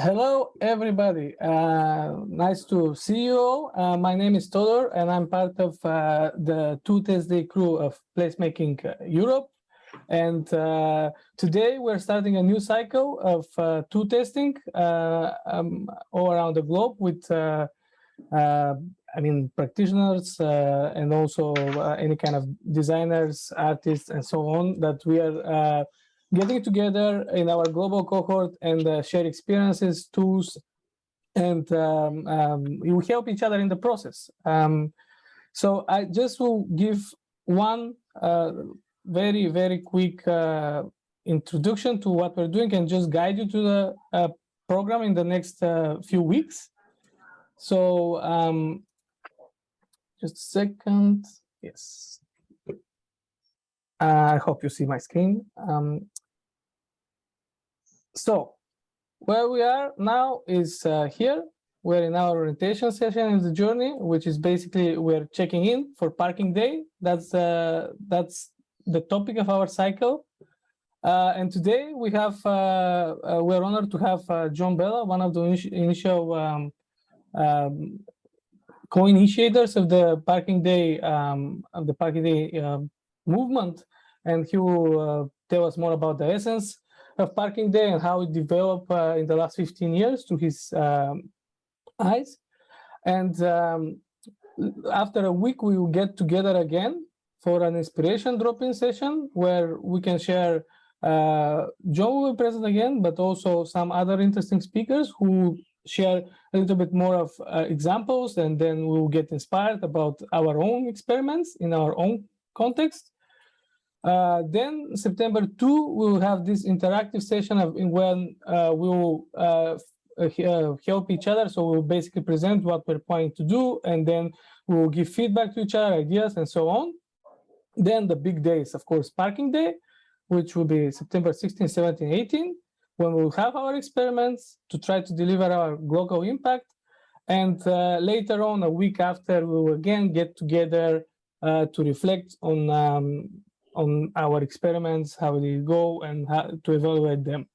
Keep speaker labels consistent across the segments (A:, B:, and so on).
A: Hello, everybody. Nice to see you all. My name is Todor, and I'm part of the Tooltest Day Crew of Placemaking Europe. And today we're starting a new cycle of tool testing all around the globe with, practitioners and also any kind of designers, artists, and so on that we are getting together in our global cohort and share experiences, tools, and we will help each other in the process. So I just will give one very, very quick introduction to what we're doing and just guide you to the program in the next few weeks. So just a second. Yes. I hope you see my screen. So where we are now is here. We're in our orientation session in the journey, which is basically we're checking in for parking day. That's the topic of our cycle. And today we have we're honored to have John Bela, one of the initial co-initiators of the parking day movement, and he will tell us more about the essence of parking day and how it developed in the last 15 years to his eyes. And after a week, we will get together again for an inspiration drop-in session where we can share. John will be present again, but also some other interesting speakers who share a little bit more of examples, and then we'll get inspired about our own experiments in our own context. Then September 2, we will have this interactive session when we will help each other. So we'll basically present what we're planning to do, and then we will give feedback to each other, ideas, and so on. Then the big day is, of course, parking day, which will be September 16, 17, 18, when we'll have our experiments to try to deliver our global impact. And later on, a week after, we will again get together to reflect on our experiments, how they go, and how to evaluate them.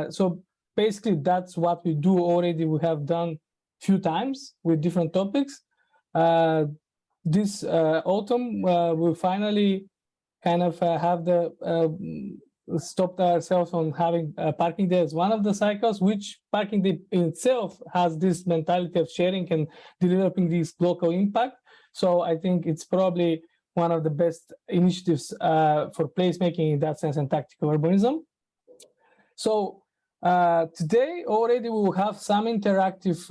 A: So basically, that's what we do already. We have done a few times with different topics. This autumn, we'll finally kind of have stopped ourselves on having parking day as one of the cycles, which parking day in itself has this mentality of sharing and developing this local impact. So I think it's probably one of the best initiatives for placemaking in that sense and tactical urbanism. So today already we will have some interactive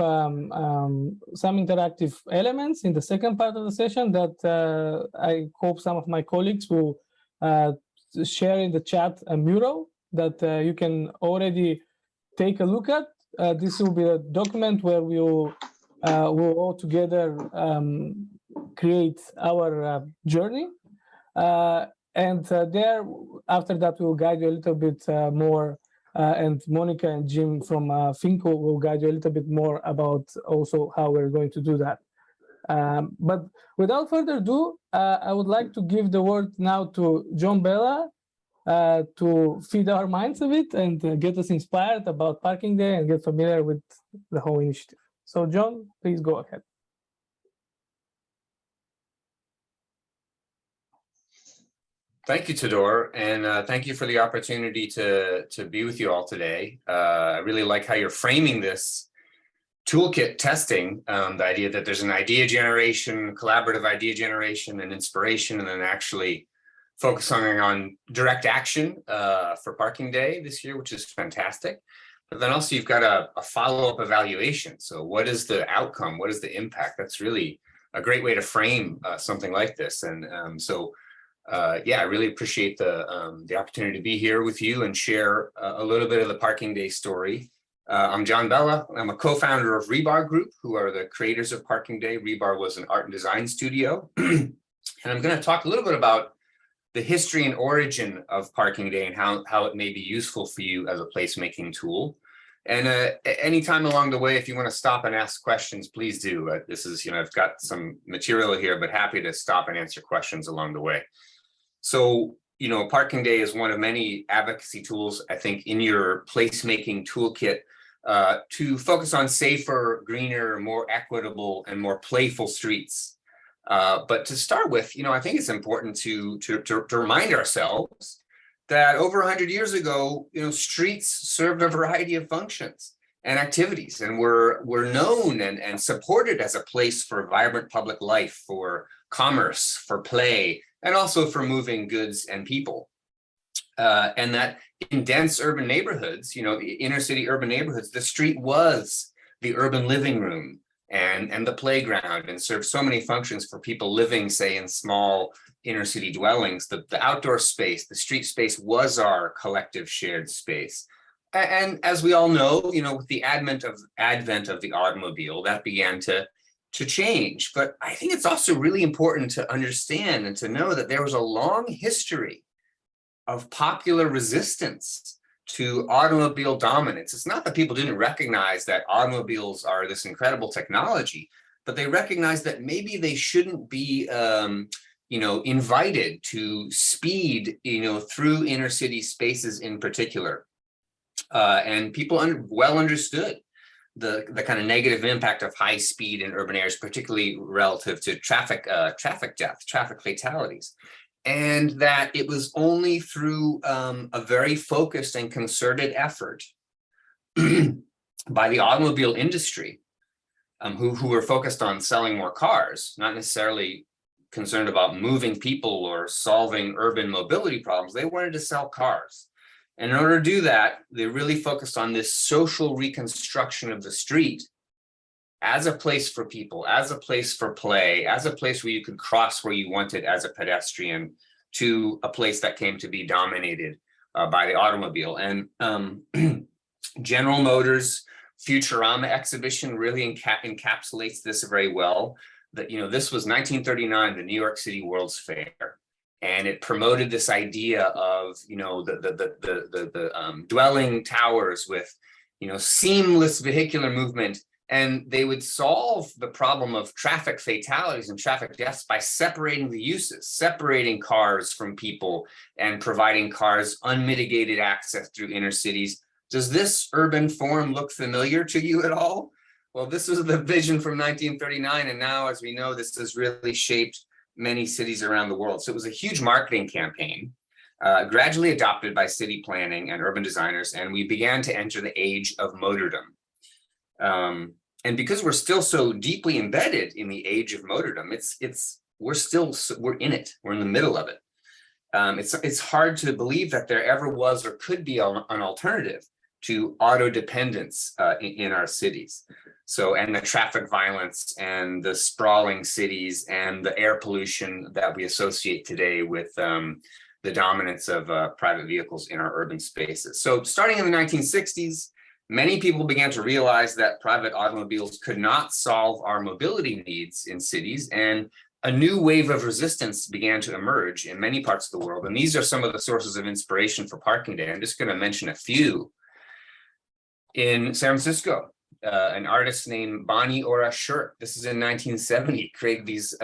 A: elements in the second part of the session that I hope some of my colleagues will share in the chat a mural that you can already take a look at. This will be a document where we'll all together create our journey, and there after that we'll guide you a little bit more, and Monica and Jim from PHINCO will guide you a little bit more about also how we're going to do that. But without further ado, I would like to give the word now to John Bela to feed our minds a bit and get us inspired about parking day and get familiar with the whole initiative. So John, please go ahead.
B: Thank you, Todor, and thank you for the opportunity to be with you all today. I really like how you're framing this toolkit testing, the idea that there's an idea generation, collaborative idea generation, and inspiration, and then actually focusing on direct action for parking day this year, which is fantastic. But then also you've got a follow-up evaluation. So what is the outcome? What is the impact? That's really a great way to frame something like this. And yeah, I really appreciate the opportunity to be here with you and share a little bit of the parking day story. I'm John Bela. I'm a co-founder of Rebar Group, who are the creators of Parking Day. Rebar was an art and design studio. And I'm going to talk a little bit about the history and origin of Parking Day and how it may be useful for you as a placemaking tool. And anytime along the way, if you want to stop and ask questions, please do. This is, I've got some material here, but happy to stop and answer questions along the way. So, Parking Day is one of many advocacy tools, I think, in your placemaking toolkit to focus on safer, greener, more equitable, and more playful streets. But to start with, I think it's important to remind ourselves that over 100 years ago, streets served a variety of functions and activities, and were known and supported as a place for vibrant public life, for commerce, for play, and also for moving goods and people. And that in dense urban neighborhoods, the inner city urban neighborhoods, the street was the urban living room and the playground, and served so many functions for people living, say, in small inner city dwellings. The outdoor space, the street space, was our collective shared space. And as we all know, with the advent of the automobile, that began to change. But I think it's also really important to understand and to know that there was a long history of popular resistance to automobile dominance. It's not that people didn't recognize that automobiles are this incredible technology, but they recognized that maybe they shouldn't be invited to speed, through inner city spaces in particular. And people well understood the kind of negative impact of high speed in urban areas, particularly relative to traffic death, traffic fatalities. And that it was only through a very focused and concerted effort by the automobile industry, who were focused on selling more cars, not necessarily concerned about moving people or solving urban mobility problems. They wanted to sell cars. And in order to do that, they really focused on this social reconstruction of the street as a place for people, as a place for play, as a place where you could cross where you wanted as a pedestrian, to a place that came to be dominated by the automobile. And General Motors' Futurama exhibition really encapsulates this very well. That, this was 1939, the New York City World's Fair. And it promoted this idea of, the dwelling towers with, seamless vehicular movement. And they would solve the problem of traffic fatalities and traffic deaths by separating the uses, separating cars from people, and providing cars unmitigated access through inner cities. Does this urban form look familiar to you at all? Well, this was the vision from 1939. And now, as we know, this has really shaped many cities around the world. So it was a huge marketing campaign, gradually adopted by city planning and urban designers. And we began to enter the age of motordom. And because we're still so deeply embedded in the age of motordom, we're in it. We're in the middle of it. It's hard to believe that there ever was or could be an alternative to auto dependence in our cities. So, and the traffic violence and the sprawling cities and the air pollution that we associate today with the dominance of private vehicles in our urban spaces. So starting in the 1960s, many people began to realize that private automobiles could not solve our mobility needs in cities, and a new wave of resistance began to emerge in many parts of the world. And these are some of the sources of inspiration for Parking Day. I'm just going to mention a few. In San Francisco, an artist named Bonnie Ora Schurk, this is in 1970, created these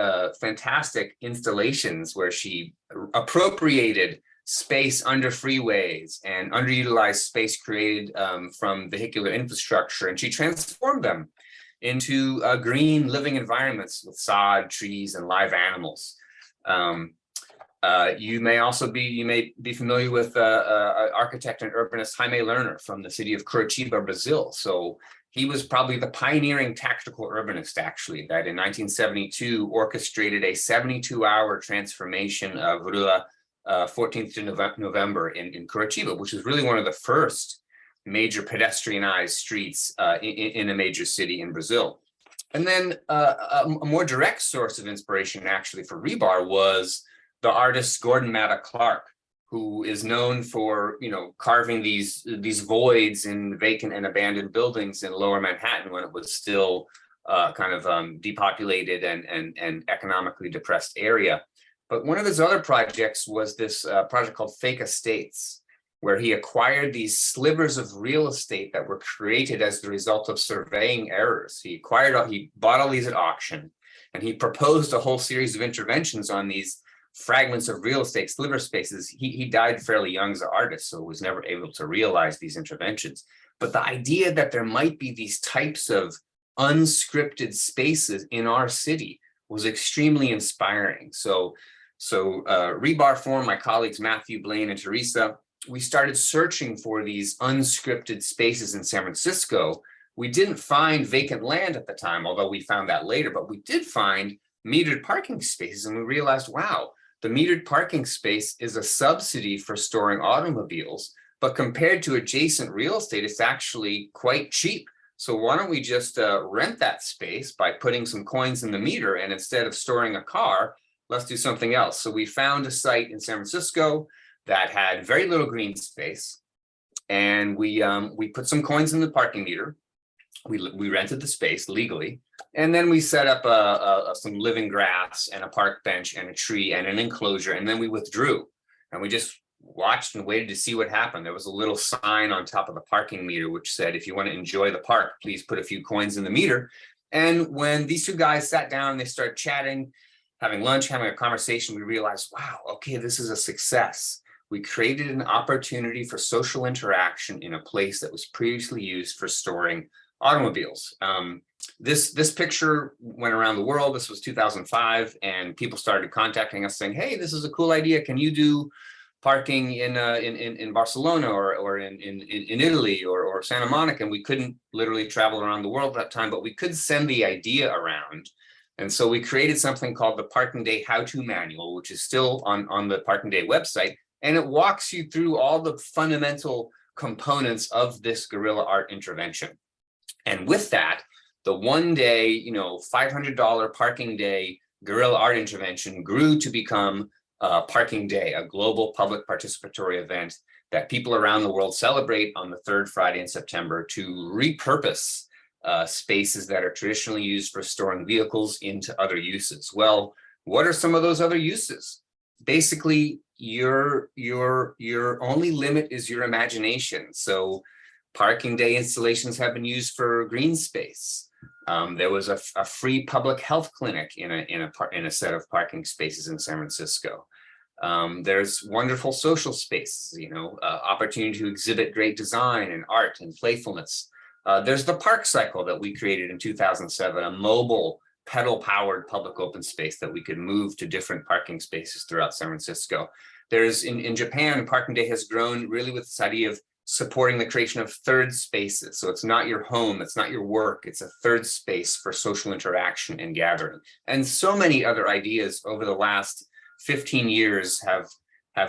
B: fantastic installations where she appropriated space under freeways and underutilized space created from vehicular infrastructure, and she transformed them into green living environments with sod, trees, and live animals. You may be familiar with architect and urbanist Jaime Lerner from the city of Curitiba, Brazil. So he was probably the pioneering tactical urbanist, actually, that in 1972 orchestrated a 72-hour transformation of Rua 14th to November in Curitiba, which is really one of the first major pedestrianized streets in a major city in Brazil. And then a more direct source of inspiration actually for rebar was the artist Gordon Matta Clark, who is known for carving these voids in vacant and abandoned buildings in Lower Manhattan when it was still kind of depopulated and economically depressed area. But one of his other projects was this project called Fake Estates, where he acquired these slivers of real estate that were created as the result of surveying errors. He bought all these at auction, and he proposed a whole series of interventions on these fragments of real estate, sliver spaces. He died fairly young as an artist, so was never able to realize these interventions. But the idea that there might be these types of unscripted spaces in our city was extremely inspiring. So Rebar Forum, my colleagues Matthew, Blaine, and Teresa, we started searching for these unscripted spaces in San Francisco. We didn't find vacant land at the time, although we found that later, but we did find metered parking spaces, and we realized, wow, the metered parking space is a subsidy for storing automobiles, but compared to adjacent real estate, it's actually quite cheap. So why don't we just rent that space by putting some coins in the meter, and instead of storing a car, let's do something else. So we found a site in San Francisco that had very little green space, and we put some coins in the parking meter. We rented the space legally, and then we set up some living grass and a park bench and a tree and an enclosure, and then we withdrew, and we just watched and waited to see what happened. There was a little sign on top of the parking meter which said, if you want to enjoy the park, please put a few coins in the meter. And when these two guys sat down, they started chatting, having lunch, having a conversation, we realized, wow, okay, this is a success. We created an opportunity for social interaction in a place that was previously used for storing automobiles. This picture went around the world. This was 2005, and people started contacting us saying, hey, this is a cool idea. Can you do parking in Barcelona or in Italy or Santa Monica? And we couldn't literally travel around the world at that time, but we could send the idea around. And so we created something called the Parking Day How-To Manual, which is still on the Parking Day website. And it walks you through all the fundamental components of this guerrilla art intervention. And with that, the one-day, $500 parking day guerrilla art intervention grew to become Parking Day, a global public participatory event that people around the world celebrate on the third Friday in September to repurpose spaces that are traditionally used for storing vehicles into other uses. Well, what are some of those other uses? Basically, your only limit is your imagination. So Parking Day installations have been used for green space. There was a free public health clinic in a set of parking spaces in San Francisco. There's wonderful social spaces, opportunity to exhibit great design and art and playfulness. There's the park cycle that we created in 2007, a mobile pedal-powered public open space that we could move to different parking spaces throughout San Francisco. There's in Japan, Parking Day has grown really with this idea of supporting the creation of third spaces. So it's not your home, it's not your work, it's a third space for social interaction and gathering. And so many other ideas over the last 15 years have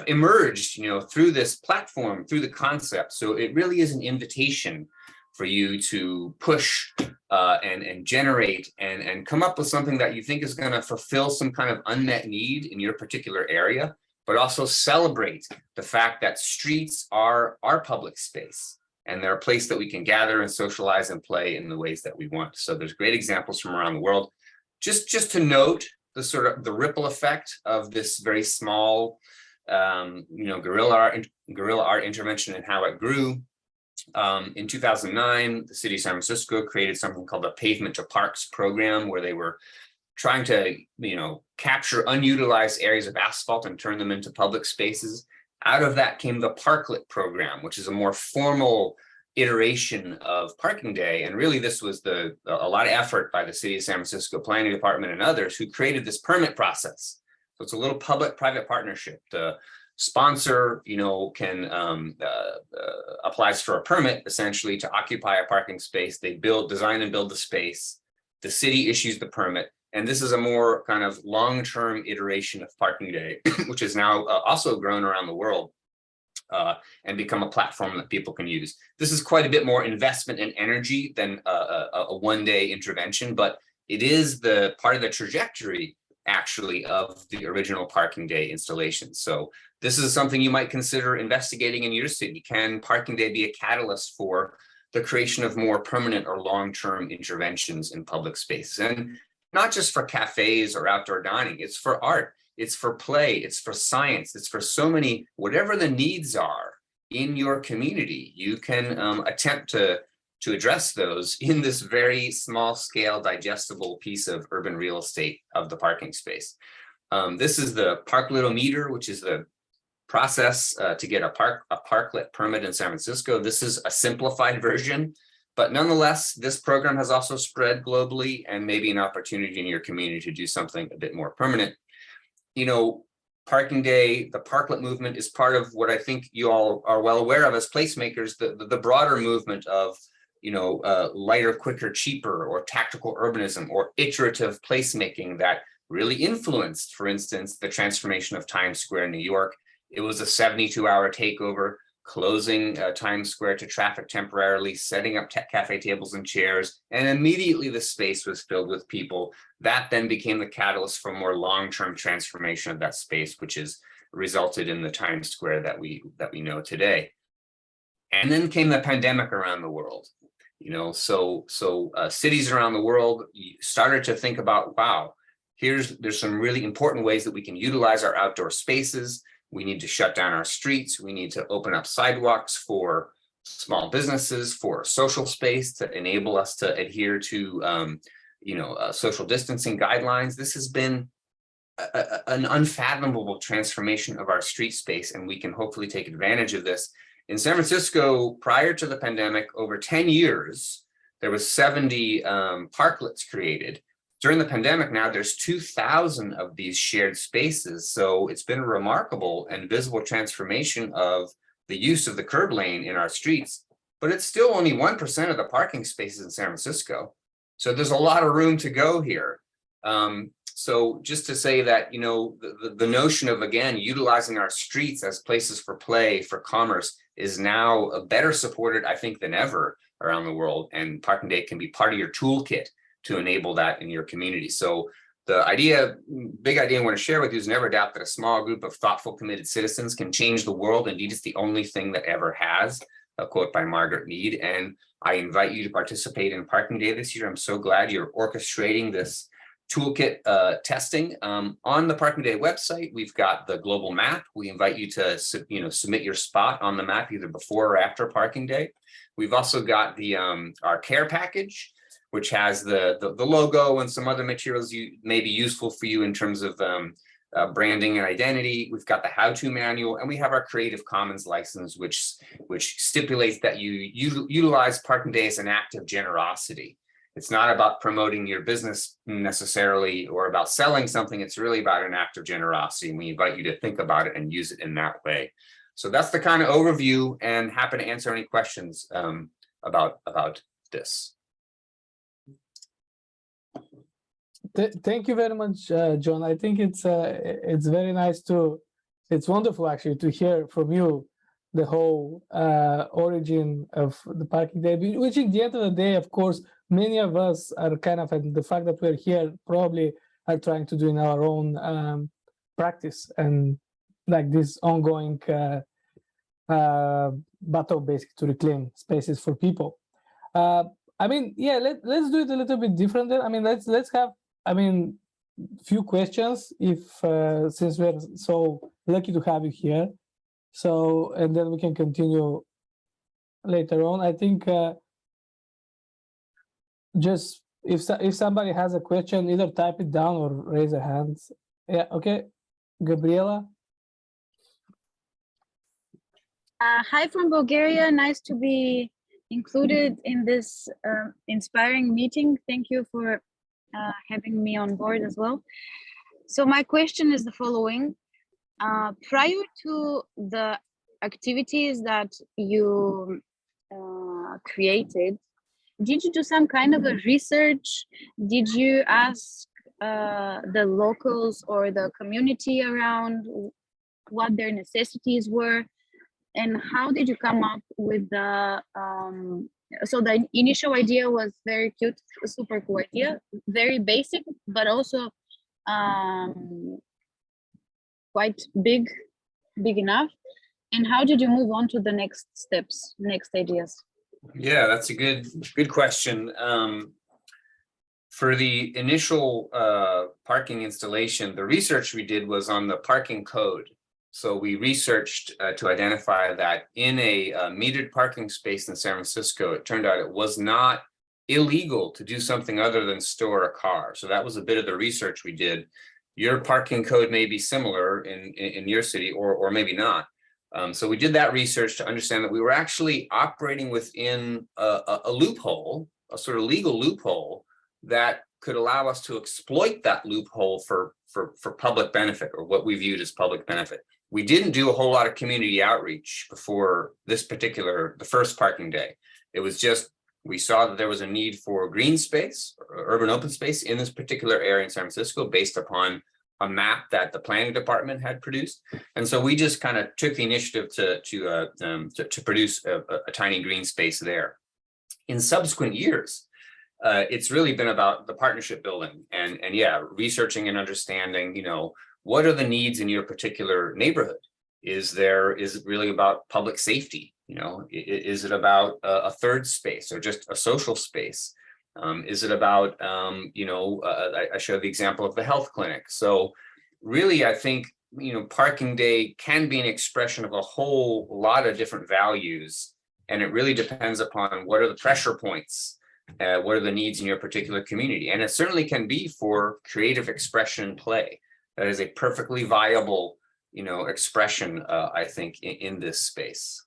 B: emerged, through this platform, through the concept. So it really is an invitation for you to push and generate and come up with something that you think is going to fulfill some kind of unmet need in your particular area, but also celebrate the fact that streets are our public space, and they're a place that we can gather and socialize and play in the ways that we want. So there's great examples from around the world. Just to note the ripple effect of this very small, guerrilla art intervention and how it grew. In 2009, the city of San Francisco created something called the Pavement to Parks program, where they were trying to, capture unutilized areas of asphalt and turn them into public spaces. Out of that came the Parklet program, which is a more formal iteration of Parking Day. And really, this was a lot of effort by the city of San Francisco Planning Department and others who created this permit process. So it's a little public-private partnership. The sponsor, can applies for a permit essentially to occupy a parking space. They design and build the space. The city issues the permit. And this is a more kind of long-term iteration of Parking Day, which has now also grown around the world and become a platform that people can use. This is quite a bit more investment and energy than a one-day intervention, but it is the part of the trajectory actually of the original Parking Day installation. So this is something you might consider investigating in your city. Can Parking Day be a catalyst for the creation of more permanent or long-term interventions in public spaces? And not just for cafes or outdoor dining, it's for art, it's for play, it's for science, it's for so many, whatever the needs are in your community, you can attempt to address those in this very small scale digestible piece of urban real estate of the parking space. This is the park-litometer, which is the process to get a parklet permit in San Francisco. This is a simplified version, but nonetheless, this program has also spread globally and maybe an opportunity in your community to do something a bit more permanent. You know, Parking Day, the parklet movement is part of what I think you all are well aware of as placemakers, the broader movement of, you know, lighter, quicker, cheaper, or tactical urbanism, or iterative placemaking that really influenced, for instance, the transformation of Times Square in New York. It was a 72-hour takeover, closing Times Square to traffic temporarily, setting up cafe tables and chairs, and immediately the space was filled with people. That then became the catalyst for more long-term transformation of that space, which has resulted in the Times Square that we know today. And then came the pandemic around the world. You know, so cities around the world started to think about, wow, there's some really important ways that we can utilize our outdoor spaces. We need to shut down our streets. We need to open up sidewalks for small businesses, for social space to enable us to adhere to, social distancing guidelines. This has been an unfathomable transformation of our street space, and we can hopefully take advantage of this. In San Francisco, prior to the pandemic, over 10 years, there was 70 parklets created. During the pandemic now, there's 2,000 of these shared spaces. So it's been a remarkable and visible transformation of the use of the curb lane in our streets, but it's still only 1% of the parking spaces in San Francisco. So there's a lot of room to go here. So just to say that, you know, the notion of, again, utilizing our streets as places for play, for commerce, is now better supported, I think, than ever around the world. And Parking Day can be part of your toolkit to enable that in your community. So the big idea I want to share with you is never doubt that a small group of thoughtful, committed citizens can change the world. Indeed, it's the only thing that ever has, a quote by Margaret Mead. And I invite you to participate in Parking Day this year. I'm so glad you're orchestrating this toolkit testing. On the Parking Day website, we've got the global map. We invite you to submit your spot on the map either before or after Parking Day. We've also got the our care package, which has the logo and some other materials may be useful for you in terms of branding and identity. We've got the how-to manual, and we have our Creative Commons license, which stipulates that you utilize Parking Day as an act of generosity. It's not about promoting your business necessarily or about selling something. It's really about an act of generosity, and we invite you to think about it and use it in that way. So that's the kind of overview, and happy to answer any questions about this.
A: Thank you very much, John. I think it's very nice it's wonderful actually to hear from you the whole origin of the Parking Day, which at the end of the day, of course, many of us are kind of, and the fact that we're here probably are trying to do in our own practice, and like this ongoing battle basically to reclaim spaces for people. I mean, yeah, let's do it a little bit different then. I mean, let's have, I mean, few questions if since we're so lucky to have you here. So, and then we can continue later on. I think just if somebody has a question, either type it down or raise a hand. Yeah, okay. Gabriela.
C: Hi from Bulgaria. Nice to be included in this inspiring meeting. Thank you for having me on board as well. So my question is the following. Prior to the activities that you created, did you do some kind of a research? Did you ask the locals or the community around what their necessities were? And how did you come up with the, so the initial idea was very cute, super cool idea, very basic, but also quite big enough. And how did you move on to the next steps, next ideas?
B: Yeah, that's a good question. For the initial parking installation, the research we did was on the parking code. So we researched to identify that in a metered parking space in San Francisco, it turned out it was not illegal to do something other than store a car. So that was a bit of the research we did. your parking code may be similar in your city or maybe not. So we did that research to understand that we were actually operating within a loophole, a sort of legal loophole that could allow us to exploit that loophole for public benefit, or what we viewed as public benefit. We didn't do a whole lot of community outreach before this particular, the first parking day. It was just, we saw that there was a need for green space, or urban open space in this particular area in San Francisco based upon a map that the planning department had produced. And so we just kind of took the initiative to produce a tiny green space there. In subsequent years, it's really been about the partnership building and yeah, researching and understanding, you know, what are the needs in your particular neighborhood? Is it really about public safety? You know, is it about a third space or just a social space? Is it about, you know, I showed the example of the health clinic. So really, I think, you know, parking day can be an expression of a whole lot of different values. And it really depends upon what are the pressure points, what are the needs in your particular community. And it certainly can be for creative expression play. That is a perfectly viable, you know, expression, I think, in this space.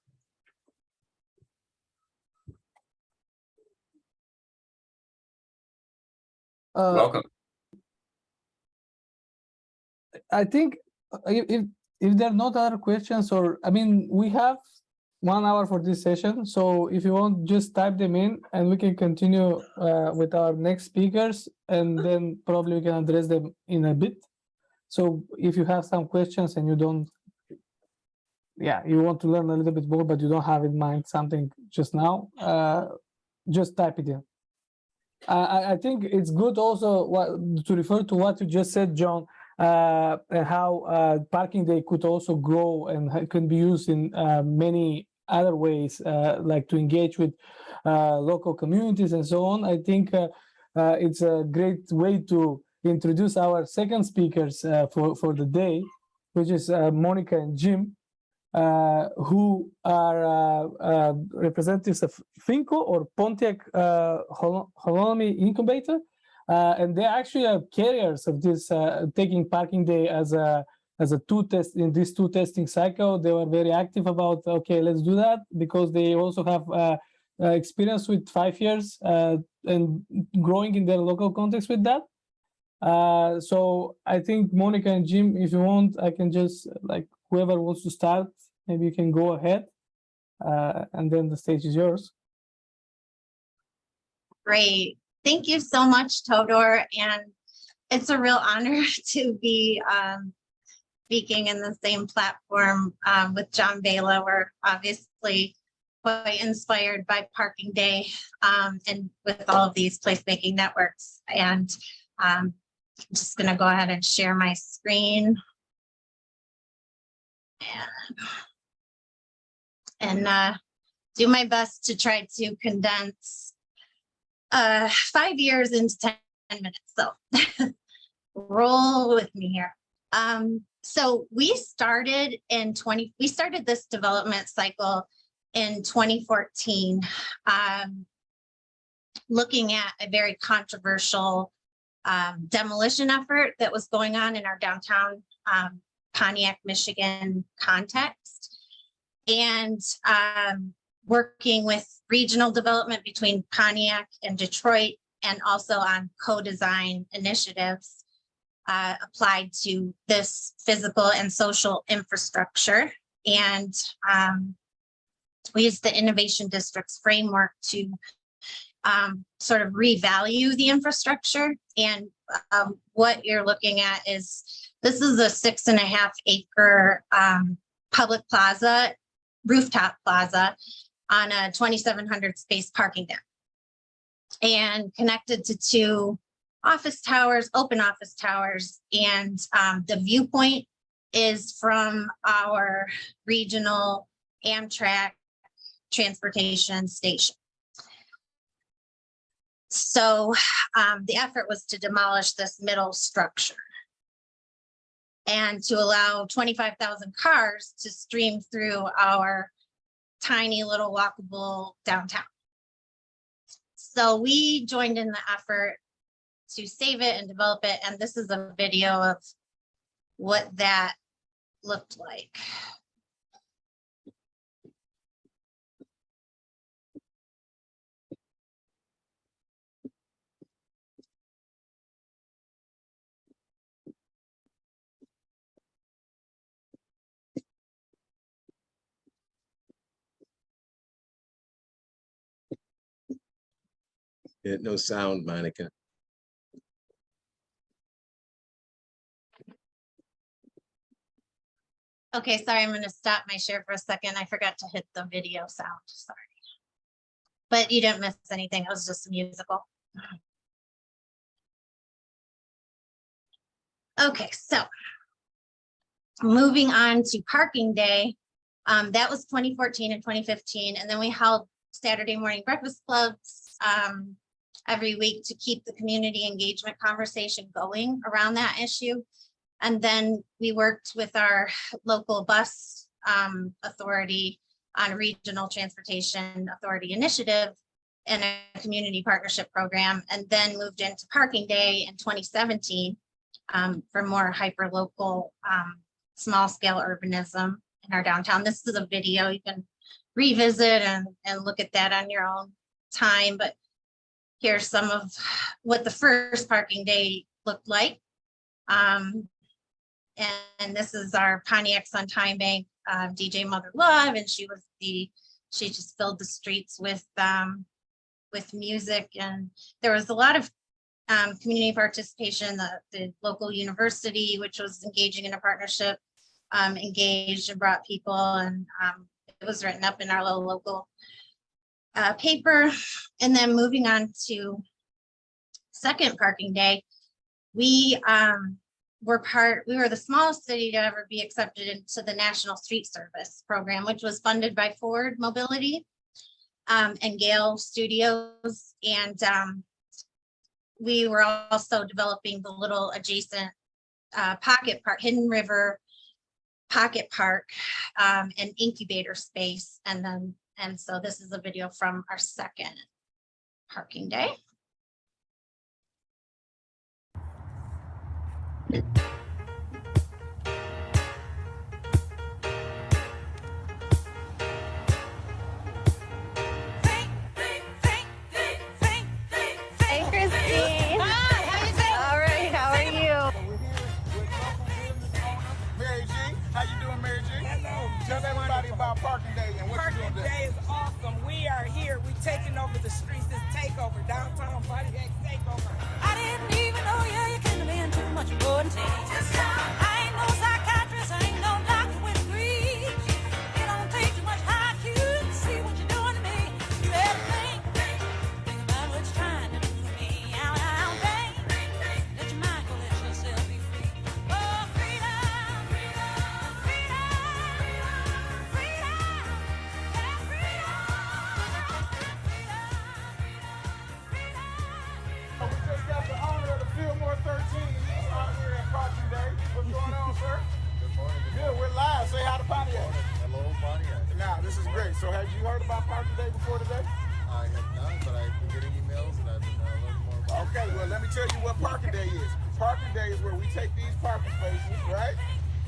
B: Welcome.
A: I think if there are not other questions, or I mean, we have 1 hour for this session, so if you want, just type them in and we can continue with our next speakers, and then probably we can address them in a bit. So if you have some questions and you don't, yeah, you want to learn a little bit more, but you don't have in mind something just now, just type it in. I think it's good also to refer to what you just said, John, how parking day could also grow and can be used in many other ways, like to engage with local communities and so on. I think it's a great way to introduce our second speakers for the day, which is Monica and Jim, who are representatives of PHINCO, or Pontiac Holonomy Incubator, and they actually are carriers of this taking parking day as a tool test in this tool testing cycle. They were very active about, okay, let's do that, because they also have experience with 5 years and growing in their local context with that. So I think Monica and Jim, if you want, I can just, like, whoever wants to start, maybe you can go ahead, and then the stage is yours.
D: Great. Thank you so much, Todor. And it's a real honor to be speaking in the same platform with John Bela. We're obviously quite inspired by Parking Day and with all of these placemaking networks. And I'm just going to go ahead and share my screen. And do my best to try to condense 5 years into 10 minutes. So roll with me here. So we started this development cycle in 2014, looking at a very controversial demolition effort that was going on in our downtown Pontiac, Michigan context, and working with regional development between Pontiac and Detroit, and also on co-design initiatives applied to this physical and social infrastructure. And we used the Innovation Districts framework to sort of revalue the infrastructure. And what you're looking at is, this is a 6.5 acre public plaza, rooftop plaza on a 2,700 space parking deck, and connected to 2 office towers, open office towers. And the viewpoint is from our regional Amtrak transportation station. So the effort was to demolish this middle structure and to allow 25,000 cars to stream through our tiny little walkable downtown. So we joined in the effort to save it and develop it. And this is a video of what that looked like.
E: Yeah, no sound, Monica.
D: Okay, sorry, I'm gonna stop my share for a second. I forgot to hit the video sound, sorry. But you didn't miss anything, it was just musical. Okay, so moving on to parking day, that was 2014 and 2015, and then we held Saturday morning breakfast clubs every week to keep the community engagement conversation going around that issue. And then we worked with our local bus authority on regional transportation authority initiative and a community partnership program, and then moved into parking day in 2017 for more hyper local small scale urbanism in our downtown. This is a video you can revisit and look at that on your own time, but here's some of what the first parking day looked like. And this is our Pontiac Sun Time Bank DJ Mother Love, and she just filled the streets with music, and there was a lot of community participation. The local university, which was engaging in a partnership, engaged and brought people, and it was written up in our little local paper. And then moving on to second parking day, we were the smallest city to ever be accepted into the National Street Service program, which was funded by Ford Mobility and Gale Studios. And we were also developing the little adjacent pocket park, Hidden River Pocket Park, and incubator space. And so this is a video from our second parking day.
F: Hey, Christine. Hi, all right, how are you?
G: Mary G, how you doing, Mary G?
H: Hello.
G: Tell everybody about Parking Day and what
H: Parking
G: you're doing
H: Day
G: there.
H: is awesome. We are here. We're taking over the streets. This takeover, downtown Pontiac takeover.
I: I didn't even know you couldn't have been too much more than I ain't no psychiatrist, I ain't no doctor with degrees. It don't take too much IQ to see what you're doing to me. You better think about what you're trying to do to me. Out, bang, let your mind go, let yourself be free. Oh, freedom, freedom, freedom, freedom, yeah, freedom.
G: We just got the owner of the Fillmore 13 out here at Parking Day. What's going on, sir?
J: Good morning.
G: Good, we're live. Say hi to Pontiac.
J: Hello, Pontiac.
G: Now, this is great. So have you heard about Parking Day before today?
J: I have not, but I've been getting emails and I've been learning more about
G: Okay, well, let me tell you what Parking Day is. Parking Day is where we take these parking spaces, right?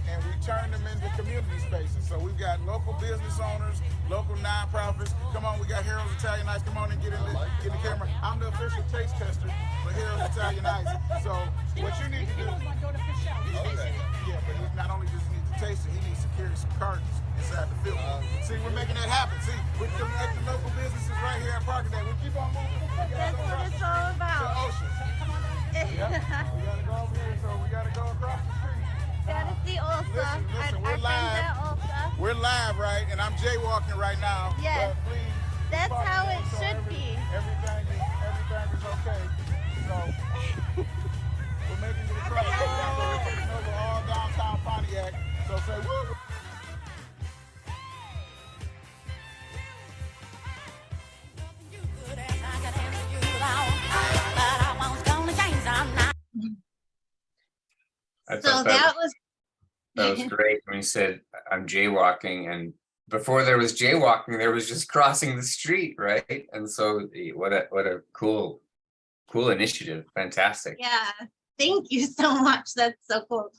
G: And we turn them into community spaces. So we've got local business owners, local nonprofits. Come on, we got Harold's Italian Ice. Come on and get in the camera. I'm the official taste tester for Harold's Italian Ice. So what you need to do,
J: Okay.
G: yeah, but he not only does he need to taste it, he needs to carry some cartons inside the field. See, we're making that happen. See, we're doing at the local businesses right here at Parking Day. We keep on moving.
F: That's what it's all
G: The
F: about.
G: ocean. Yeah, we gotta go over here, so we gotta go across the street.
F: Gotta see Ulsa.
G: Listen,
F: Our
G: we're
F: friends
G: live.
F: at Ulsa.
G: We're live, right? And I'm jaywalking right now.
F: Yes.
G: But please,
F: That's
G: park
F: how
G: there,
F: it
G: so
F: should be.
G: Everything is okay. So we're making it across the street. So we're taking over all downtown Pontiac. So say woo.
I: You could ask, I could answer you all, but I was gonna change, I'm not.
B: I
D: So
B: thought
D: that
B: was great when you said I'm jaywalking, and before there was jaywalking, there was just crossing the street, right? And so what a cool Cool initiative. Fantastic.
D: Yeah, thank you so much. That's so cool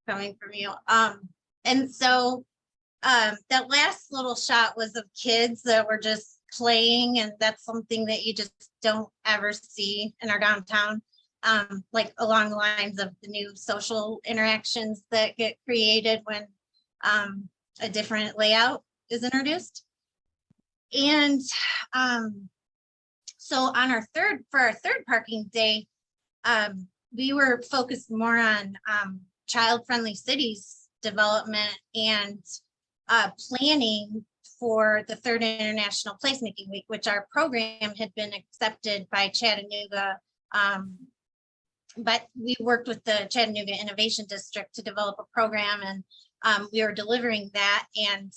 D: coming from you. And so that last little shot was of kids that were just playing, and that's something that you just don't ever see in our downtown. Like along the lines of the new social interactions that get created when a different layout is introduced. And so on our third parking day, we were focused more on child-friendly cities development and planning for the third International Placemaking Week, which our program had been accepted by Chattanooga. But we worked with the Chattanooga Innovation District to develop a program, and we were delivering that. And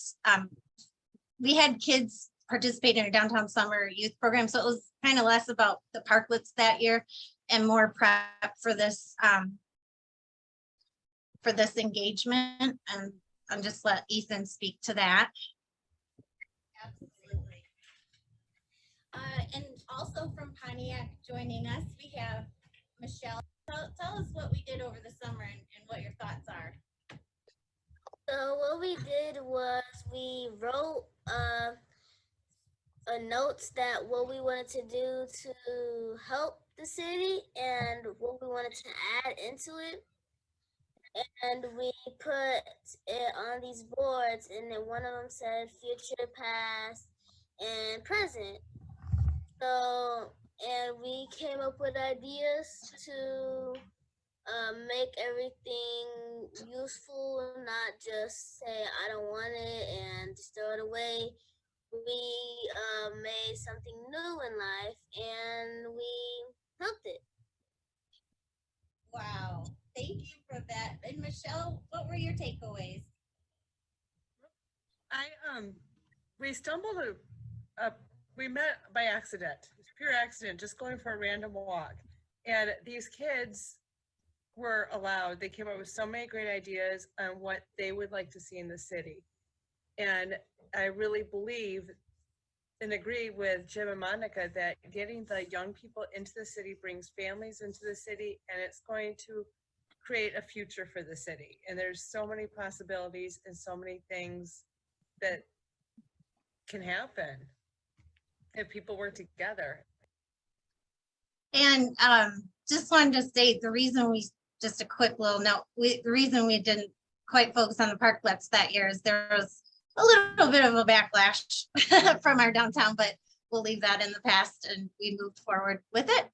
D: we had kids participate in our downtown summer youth program. So it was kind of less about the parklets that year and more prep for this engagement. And I'll just let Ethan speak to that.
E: Absolutely. And also from Pontiac joining us, we have Michelle. Tell us what we did over the summer and what your thoughts are.
K: So what we did was we wrote notes that what we wanted to do to help the city and what we wanted to add into it. And we put it on these boards, and then one of them said future, past, and present. So, and we came up with ideas to make everything useful, not just say, I don't want it and just throw it away. We made something new in life, and we helped it.
E: Wow. Thank you for that. And Michelle, what were your takeaways?
L: We stumbled we met by accident. It's pure accident, just going for a random walk. And these kids were allowed, they came up with so many great ideas on what they would like to see in the city. And I really believe and agree with Jim and Monica that getting the young people into the city brings families into the city, and it's going to create a future for the city. And there's so many possibilities and so many things that can happen if people work together.
D: And just wanted to say the reason we, just a quick little note, the reason we didn't quite focus on the parklets that year is there was a little bit of a backlash from our downtown, but we'll leave that in the past and we moved forward with it.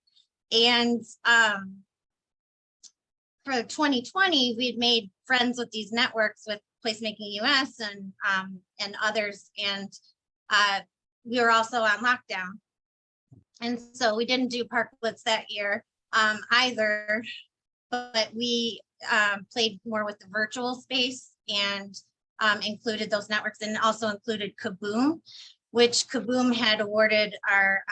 D: And for 2020, we'd made friends with these networks with PlacemakingUS and others, and we were also on lockdown. And so we didn't do parklets that year either, but we played more with the virtual space and included those networks, and also included Kaboom, which Kaboom had awarded our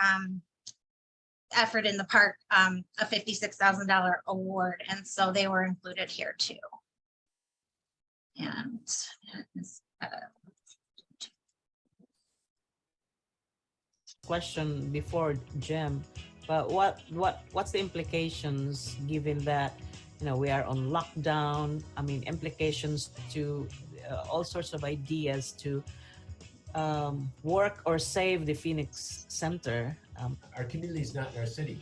D: effort in the park a $56,000 award. And so they were included here too. And
M: question before Jim, but what's the implications given that, you know, we are on lockdown? I mean, implications to all sorts of ideas to work or save the Phoenix Center.
N: Our community is not in our city,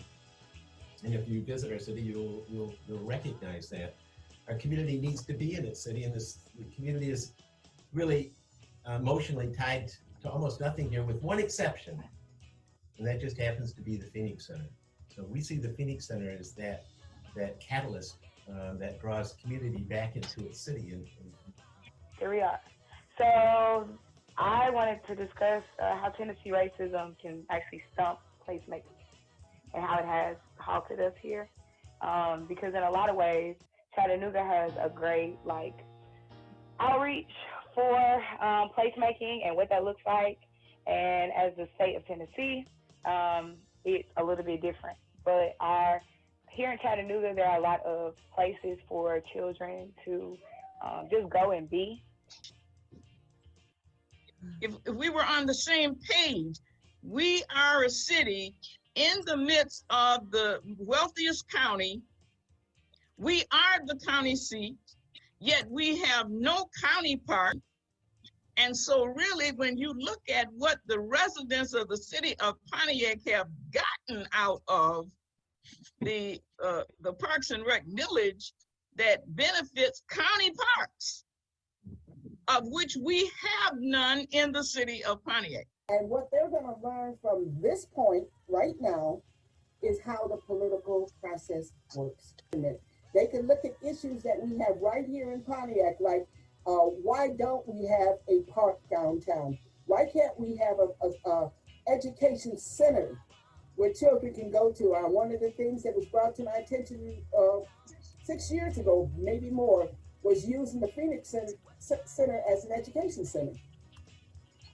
N: and if you visit our city, you'll recognize that our community needs to be in its city, and the community is really emotionally tied to almost nothing here, with one exception, and that just happens to be the Phoenix Center. So we see the Phoenix Center as that catalyst that draws community back into its city.
O: Here we are. So I wanted to discuss how Tennessee racism can actually stump placemaking and how it has halted us here. Because in a lot of ways, Chattanooga has a great outreach for placemaking and what that looks like. And as the state of Tennessee, it's a little bit different. But here in Chattanooga, there are a lot of places for children to just go and be.
H: If we were on the same page, we are a city in the midst of the wealthiest county. We are the county seat, yet we have no county park. And so really, when you look at what the residents of the city of Pontiac have gotten out of the Parks and Rec millage that benefits county parks, of which we have none in the city of Pontiac.
P: And what they're going to learn from this point right now is how the political process works. They can look at issues that we have right here in Pontiac, like why don't we have a park downtown? Why can't we have a education center where children can go to? One of the things that was brought to my attention 6 years ago, maybe more, was using the Phoenix Center as an education center.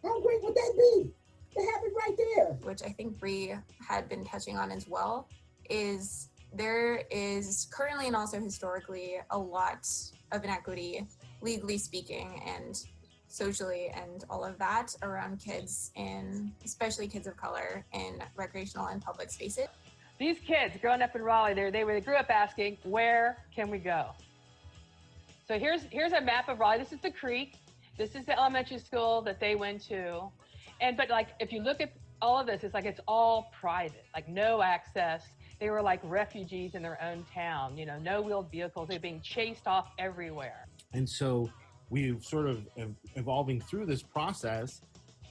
P: How great would that be to have it right there?
Q: Which I think Bree had been touching on as well, is there is currently and also historically a lot of inequity, legally speaking and socially and all of that, around kids, and especially kids of color, in recreational and public spaces.
R: These kids growing up in Raleigh, they grew up asking, where can we go? So here's a map of Raleigh. This is the creek. This is the elementary school that they went to. But like, if you look at all of this, it's like it's all private, like no access. They were like refugees in their own town, you know, no wheeled vehicles. They're being chased off everywhere.
S: And so we've sort of evolving through this process,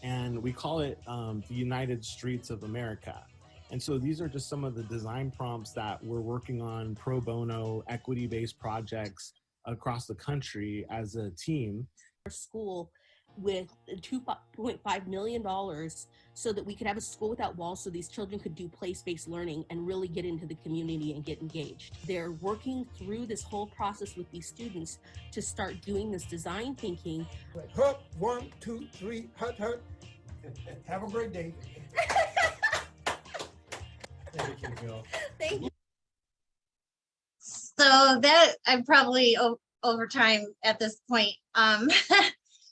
S: and we call it the United Streets of America. And so these are just some of the design prompts that we're working on pro bono, equity-based projects across the country as a team.
T: Our school with $2.5 million so that we could have a school without walls, so these children could do place-based learning and really get into the community and get engaged. They're working through this whole process with these students to start doing this design thinking.
U: Hut, 1, 2, 3, hut, hut. Have a great day.
T: Thank you.
D: So that I'm probably over time at this point.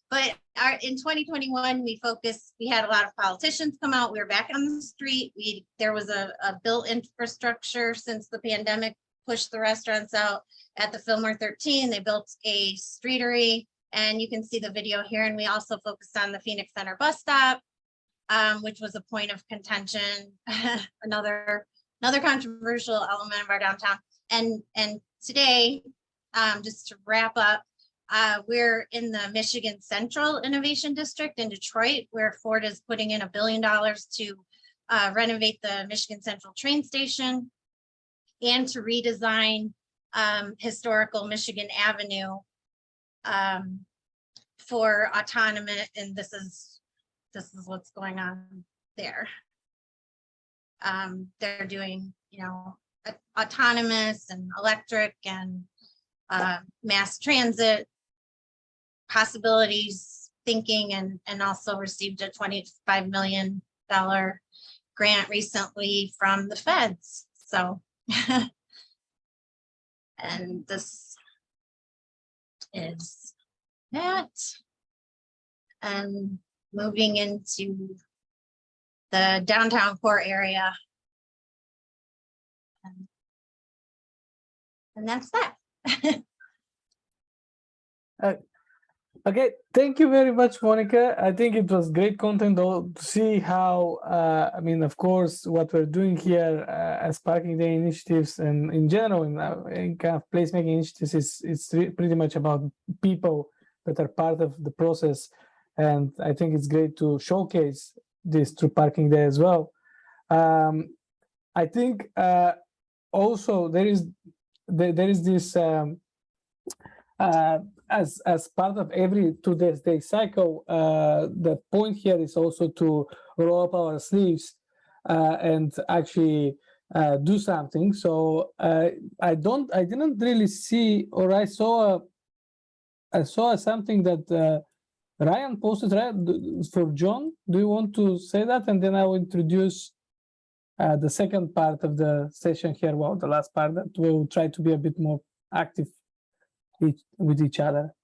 D: But in 2021, we had a lot of politicians come out. We were back on the street. There was a built infrastructure since the pandemic pushed the restaurants out at the Fillmore 13. They built a streetery, and you can see the video here. And we also focused on the Phoenix Center bus stop, which was a point of contention, another controversial element of our downtown. And today, just to wrap up, we're in the Michigan Central Innovation District in Detroit, where Ford is putting in $1 billion to renovate the Michigan Central train station and to redesign historical Michigan Avenue for autonomous, and this is what's going on there. They're doing, you know, autonomous and electric and mass transit possibilities thinking, and also received a $25 million grant recently from the feds. So, and this is that. And moving into the downtown core area. And that's that.
A: Okay, thank you very much, Monica. I think it was great content to see how, I mean, of course, what we're doing here as Parking Day initiatives and in general, in kind of placemaking initiatives, it's pretty much about people that are part of the process. And I think it's great to showcase this through Parking Day as well. I think also there is this, as part of every Tooltest Day cycle, the point here is also to roll up our sleeves and actually do something. So I didn't really see, or I saw something that Ryan posted, right, for John. Do you want to say that, and then I will introduce the second part of the session here? Well, the last part that we'll try to be a bit more active with each other.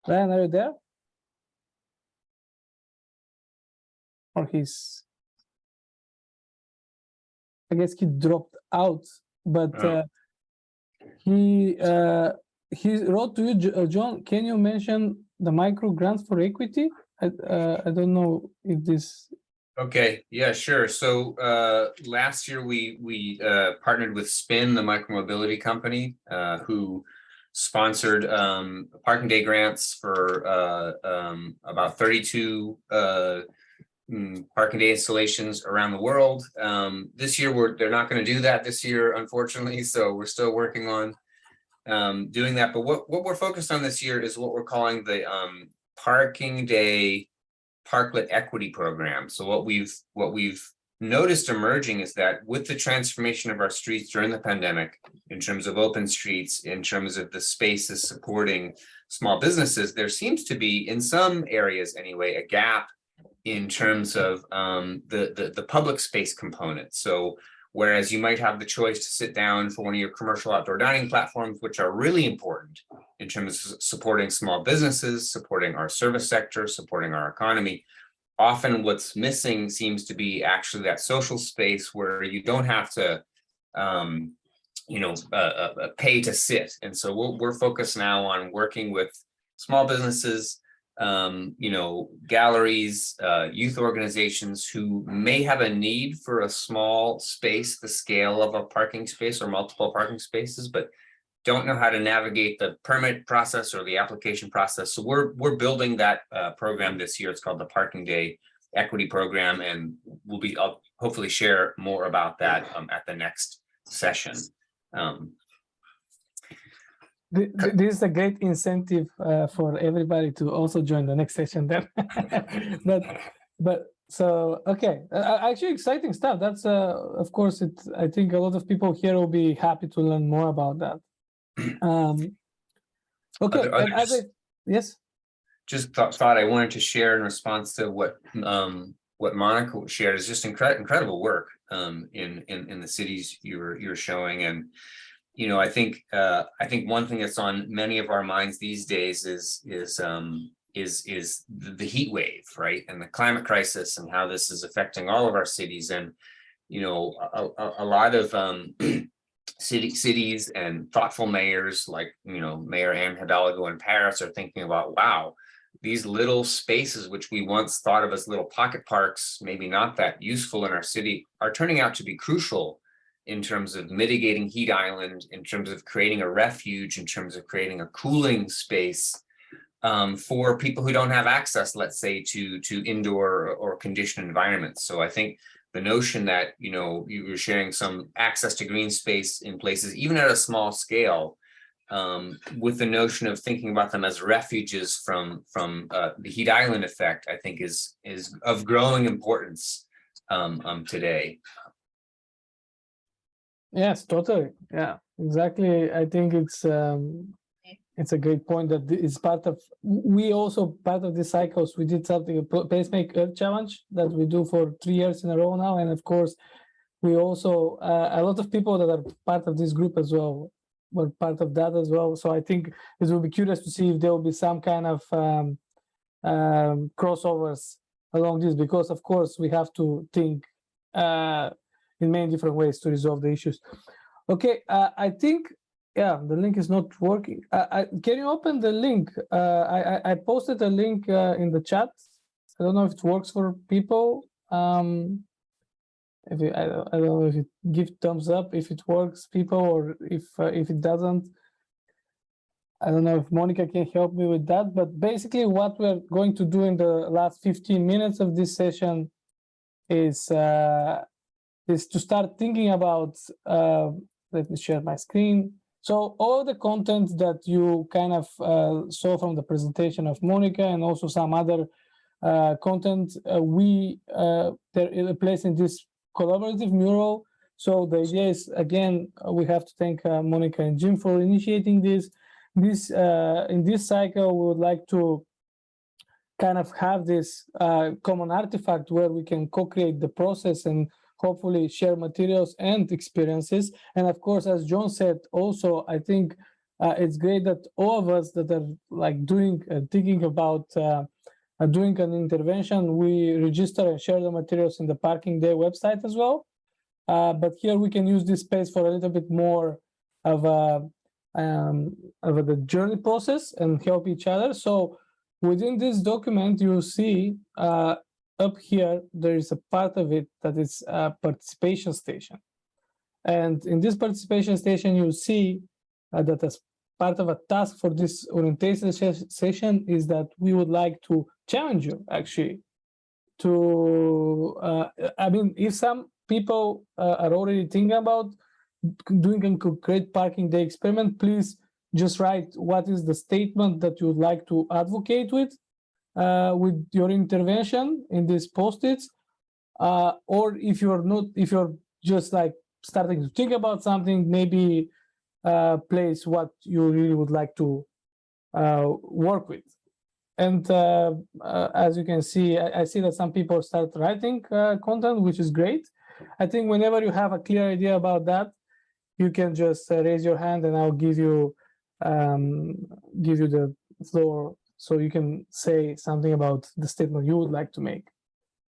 A: Ryan, are you there? Or he's I guess he dropped out, but he wrote to you, John. Can you mention the micro grants for equity? I don't know if this.
B: Okay, yeah, sure. So last year we partnered with Spin, the micromobility company, who sponsored parking day grants for about 32 parking day installations around the world. This year they're not going to do that this year, unfortunately. So we're still working on doing that. But what we're focused on this year is what we're calling the parking day parklet equity program. So what we've noticed emerging is that with the transformation of our streets during the pandemic, in terms of open streets, in terms of the spaces supporting small businesses, there seems to be, in some areas anyway, a gap in terms of the public space component. So whereas you might have the choice to sit down for one of your commercial outdoor dining platforms, which are really important in terms of supporting small businesses, supporting our service sector, supporting our economy, often what's missing seems to be actually that social space where you don't have to pay to sit. And so we're focused now on working with small businesses, galleries, youth organizations who may have a need for a small space, the scale of a parking space or multiple parking spaces, but don't know how to navigate the permit process or the application process. So we're building that program this year. It's called the Parking Day Equity Program, and I'll hopefully share more about that at the next session.
A: This is a great incentive for everybody to also join the next session then. but so okay, actually exciting stuff. That's of course I think a lot of people here will be happy to learn more about that. Okay, yes.
B: Just thought I wanted to share in response to what Monica shared is just incredible work in the cities you're showing. And I think one thing that's on many of our minds these days is the heat wave, right, and the climate crisis and how this is affecting all of our cities. And a lot of cities and thoughtful mayors like Mayor Anne Hidalgo in Paris are thinking about, wow, these little spaces which we once thought of as little pocket parks, maybe not that useful in our city, are turning out to be crucial in terms of mitigating heat island, in terms of creating a refuge, in terms of creating a cooling space for people who don't have access, let's say, to indoor or conditioned environments. So I think the notion that you were sharing some access to green space in places, even at a small scale, with the notion of thinking about them as refuges from the heat island effect, I think is of growing importance today.
A: Yes, totally. Yeah, exactly. I think it's a great point that it's part of. We also part of the cycles. We did something, a PlacemakingX challenge that we do for 3 years in a row now, and of course, we also a lot of people that are part of this group as well were part of that as well. So I think it will be curious to see if there will be some kind of crossovers along this, because of course we have to think in many different ways to resolve the issues. Okay, I think, yeah, the link is not working. Can you open the link? I posted a link in the chat. I don't know if it works for people. I don't know if it gives thumbs up if it works, people, or if it doesn't. I don't know if Monica can help me with that. But basically, what we're going to do in the last 15 minutes of this session is to start thinking about. Let me share my screen. So all the content that you kind of saw from the presentation of Monica, and also some other content, they're placed in this collaborative mural. So the idea is, again, we have to thank Monica and Jim for initiating this. In this cycle, we would like to kind of have this common artifact where we can co-create the process and hopefully share materials and experiences. And of course, as John said, also, I think it's great that all of us that are like thinking about doing an intervention, we register and share the materials in the Parking Day website as well. but here we can use this space for a little bit more of the journey process and help each other. So within this document, you see up here, there is a part of it that is a participation station. And in this participation station, you see that as part of a task for this orientation session is that we would like to challenge you actually to, I mean, if some people are already thinking about doing a concrete parking day experiment, please just write what is the statement that you would like to advocate with your intervention in these post-its, or if you're just like starting to think about something, maybe place what you really would like to work with. And as you can see, I see that some people start writing content, which is great. I think whenever you have a clear idea about that, you can just raise your hand and I'll give you the floor so you can say something about the statement you would like to make.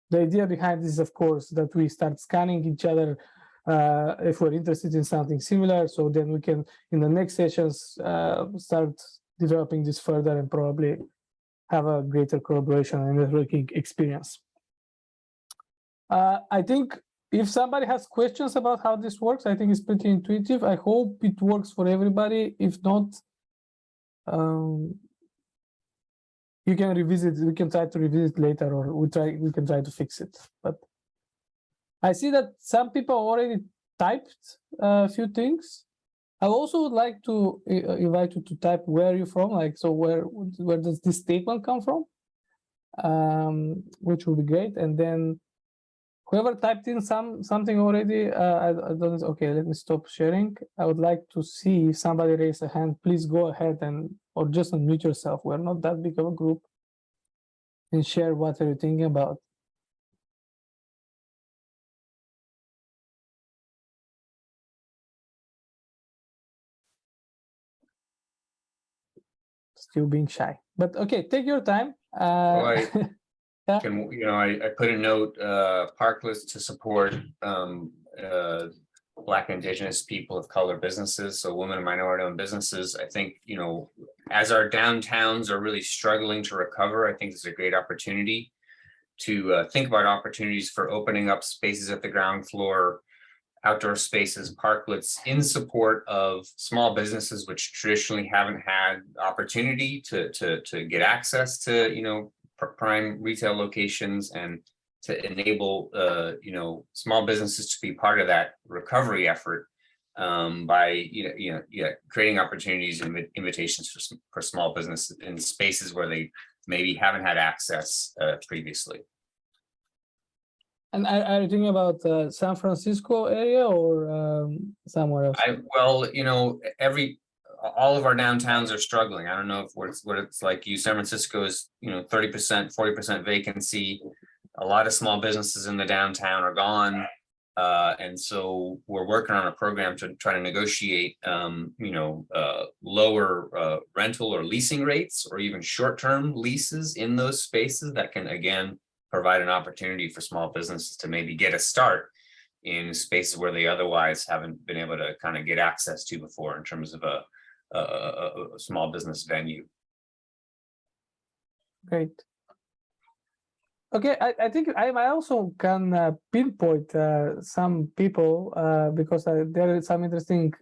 A: The idea behind this is, of course, that we start scanning each other if we're interested in something similar, so then we can, in the next sessions, start developing this further and probably have a greater collaboration and networking experience. I think if somebody has questions about how this works, I think it's pretty intuitive. I hope it works for everybody. If not, you can revisit. We can try to revisit later, or we can try to fix it. But I see that some people already typed a few things. I also would like to invite you to type where you're from, like, so where does this statement come from, which will be great. And then whoever typed in something already, I don't, okay, let me stop sharing. I would like to see if somebody raise a hand. Please go ahead or just unmute yourself. We're not that big of a group, and share what are you thinking about. Still being shy, but okay, take your time.
B: Well,
A: yeah.
B: I put a note, Parkless to support Black, Indigenous, people of color businesses, so women and minority-owned businesses. I think, as our downtowns are really struggling to recover, I think it's a great opportunity to think about opportunities for opening up spaces at the ground floor, outdoor spaces, parklets in support of small businesses which traditionally haven't had opportunity to get access to prime retail locations, and to enable small businesses to be part of that recovery effort by creating opportunities and invitations for small businesses in spaces where they maybe haven't had access previously.
A: And are you thinking about San Francisco area or somewhere else?
B: All of our downtowns are struggling. I don't know what it's like. San Francisco is 30%, 40% vacancy. A lot of small businesses in the downtown are gone, and so we're working on a program to try to negotiate, lower rental or leasing rates, or even short-term leases in those spaces that can again provide an opportunity for small businesses to maybe get a start in spaces where they otherwise haven't been able to kind of get access to before in terms of a small business venue.
A: Great. Okay, I think I also can pinpoint some people because there is some interesting,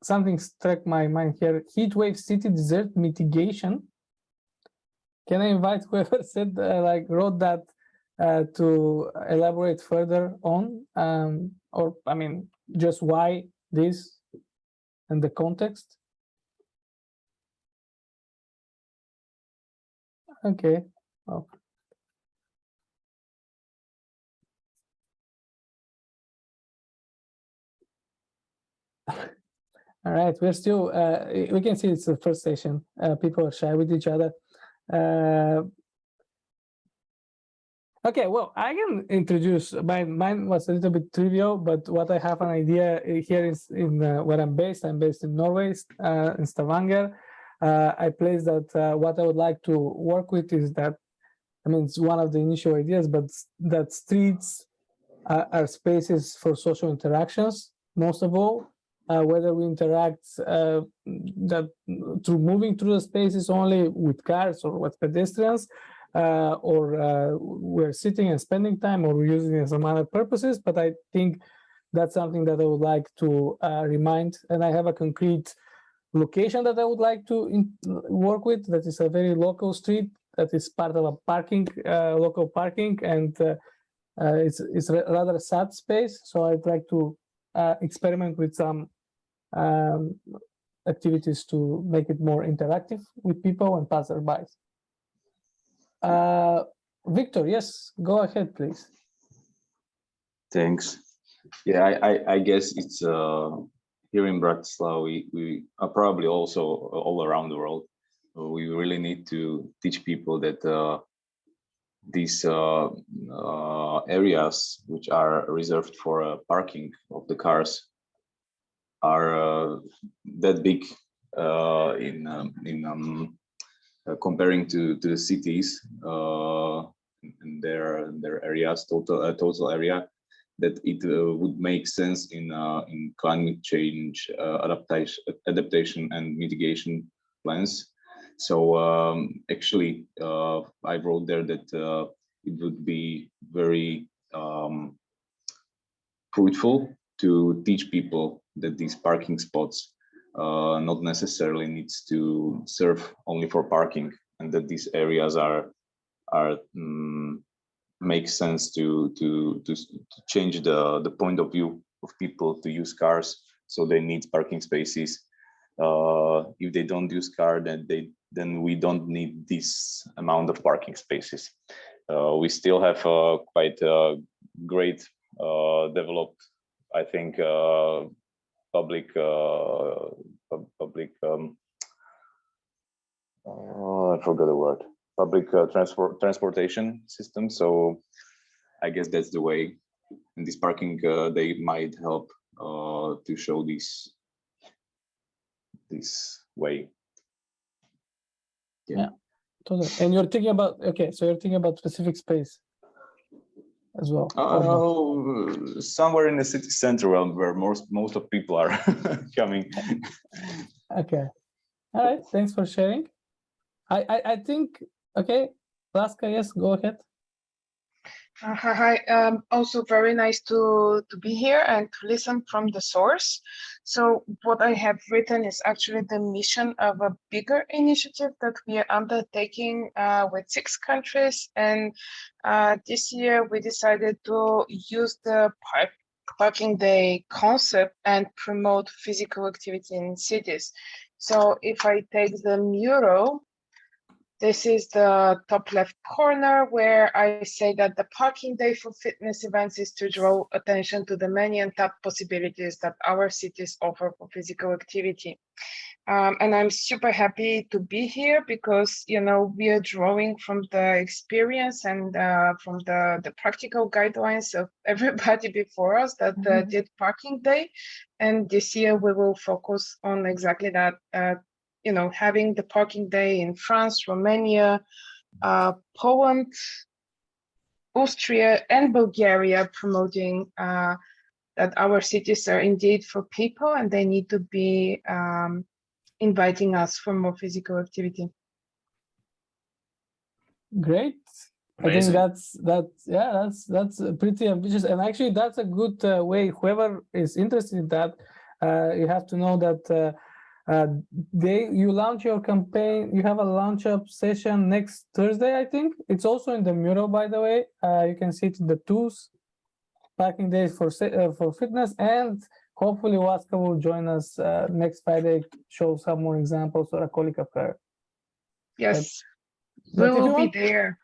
A: something struck my mind here. Heat wave city desert mitigation. Can I invite whoever said wrote that to elaborate further on, or I mean, just why this and the context? Okay. Oh. All right, we're still, we can see it's the first session. People are shy with each other. Okay, well, I can introduce, mine was a little bit trivial, but what I have an idea here is in where I'm based in Norway, in Stavanger. I place that what I would like to work with is that, I mean, it's one of the initial ideas, but that streets are spaces for social interactions, most of all. Whether we interact that through moving through the spaces only with cars or with pedestrians, or we're sitting and spending time, or we're using it for some other purposes. But I think that's something that I would like to remind, and I have a concrete location that I would like to work with. That is a very local street that is part of a parking, local parking, and it's rather a sad space. So I'd like to experiment with some activities to make it more interactive with people and passersby. Victor, yes, go ahead, please.
C: Thanks. Yeah, I guess it's here in Bratislava, we are probably also all around the world. We really need to teach people that these areas which are reserved for parking of the cars are that big in comparing to the cities in their areas, total area, that it would make sense in climate change adaptation and mitigation plans. So actually, I wrote there that it would be very fruitful to teach people that these parking spots not necessarily needs to serve only for parking, and that these areas are make sense to change the point of view of people to use cars. So they need parking spaces. If they don't use car, then we don't need this amount of parking spaces. We still have quite great developed, I think, public I forgot the word. Public transportation system. So I guess that's the way. In this parking, they might help to show this way.
A: Yeah, totally. And you're thinking about, okay, so you're thinking about specific space as well.
C: Somewhere in the city center where most of people are coming.
A: Okay. All right. Thanks for sharing. I think, okay, Laska, yes, go ahead.
V: Hi. Also very nice to be here and to listen from the source. So what I have written is actually the mission of a bigger initiative that we are undertaking with 6 countries. And this year we decided to use the parking day concept and promote physical activity in cities. So if I take the mural, this is the top left corner where I say that the parking day for fitness events is to draw attention to the many untapped possibilities that our cities offer for physical activity. And I'm super happy to be here because, you know, we are drawing from the experience and from the practical guidelines of everybody before us that did parking day. And this year we will focus on exactly that, you know, having the parking day in France, Romania, Poland, Austria, and Bulgaria, promoting that our cities are indeed for people and they need to be inviting us for more physical activity.
A: Great.
B: Amazing.
A: I think that's pretty ambitious, and actually that's a good way. Whoever is interested in that, you have to know that you launch your campaign. You have a launch up session next Thursday, I think. It's also in the mural, by the way. You can see it in the tools, parking days for fitness, and hopefully Waska will join us next Friday, show some more examples or a colleague of her.
V: Yes,
A: But
V: we will be there.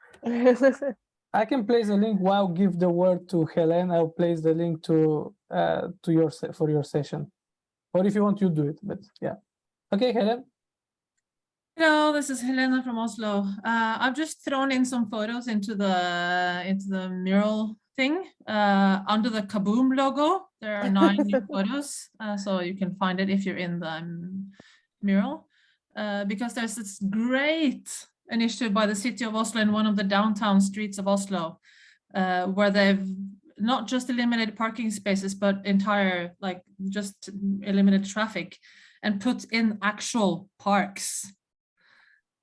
A: I can place a link while give the word to Helen. I'll place the link to your session, or if you want, you do it. But yeah, okay, Helen.
W: Hello, this is Helena from Oslo. I've just thrown in some photos into the mural thing under the Kaboom logo. There are 9 new photos, so you can find it if you're in the mural. Because there's this great initiative by the city of Oslo in one of the downtown streets of Oslo, where they've not just eliminate parking spaces, but entire, like just eliminate traffic and put in actual parks.